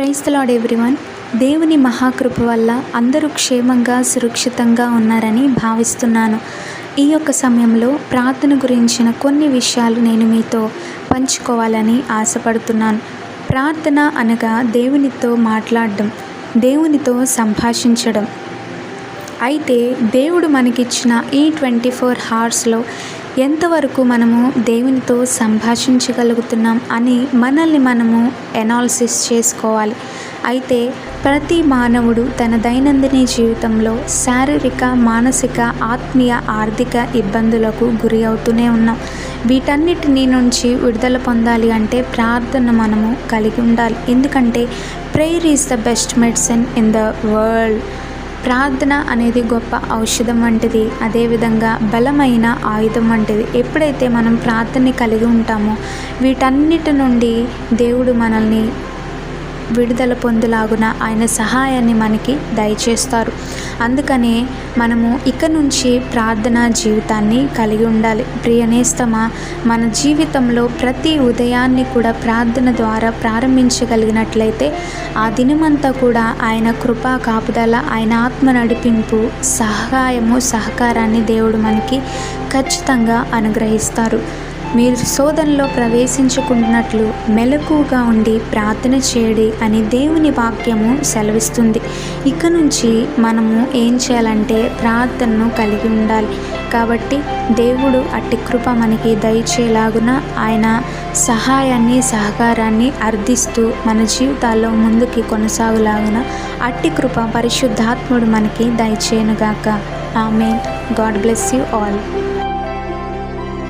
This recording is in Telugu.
Praise the lord everyone. దేవుని మహాకృప వల్ల అందరూ క్షేమంగా సురక్షితంగా ఉన్నారని భావిస్తున్నాను. ఈ యొక్క సమయంలో ప్రార్థన గురించిన కొన్ని విషయాలు నేను మీతో పంచుకోవాలని ఆశపడుతున్నాను. ప్రార్థన అనగా దేవునితో మాట్లాడడం, దేవునితో సంభాషించడం. అయితే దేవుడు మనకిచ్చిన ఈ 24 అవర్స్లో ఎంతవరకు మనము దేవునితో సంభాషించగలుగుతున్నాం అని మనల్ని మనము ఎనాలిసిస్ చేసుకోవాలి. అయితే ప్రతి మానవుడు తన దైనందిన జీవితంలో శారీరక, మానసిక, ఆత్మీయ, ఆర్థిక ఇబ్బందులకు గురి అవుతూనే ఉన్నాం. వీటన్నిటిని నుంచి విడుదల పొందాలి అంటే ప్రార్థన మనము కలిగి ఉండాలి. ఎందుకంటే prayer is the best medicine in the world. ప్రార్థన అనేది గొప్ప ఔషధం వంటిది, అదేవిధంగా బలమైన ఆయుధం వంటిది. ఎప్పుడైతే మనం ప్రార్థనని కలిగి ఉంటామో వీటన్నిటి నుండి దేవుడు మనల్ని విడుదల పొందులాగున ఆయన సహాయాన్ని మనకి దయచేస్తారు. అందుకనే మనము ఇక నుంచి ప్రార్థనా జీవితాన్ని కలిగి ఉండాలి. ప్రియనేస్తమా, మన జీవితంలో ప్రతి ఉదయాన్ని కూడా ప్రార్థన ద్వారా ప్రారంభించగలిగినట్లయితే ఆ దినమంతా కూడా ఆయన కృపా కాపుదల, ఆయన ఆత్మ నడిపింపు, సహాయము, సహకారాన్ని దేవుడు మనకి ఖచ్చితంగా అనుగ్రహిస్తారు. మీరు శోధనలో ప్రవేశించుకున్నట్లు మెలకువగా ఉండి ప్రార్థన చేయడి అని దేవుని వాక్యము సెలవిస్తుంది. ఇక నుంచి మనము ఏం చేయాలంటే ప్రార్థనను కలిగి ఉండాలి. కాబట్టి దేవుడు అట్టి కృప మనకి దయచేలాగున ఆయన సహాయాన్ని, సహకారాన్ని అర్థిస్తూ మన జీవితాల్లో ముందుకి కొనసాగులాగున అట్టి కృప పరిశుద్ధాత్ముడు మనకి దయచేయనుగాక. Amen. God bless you all.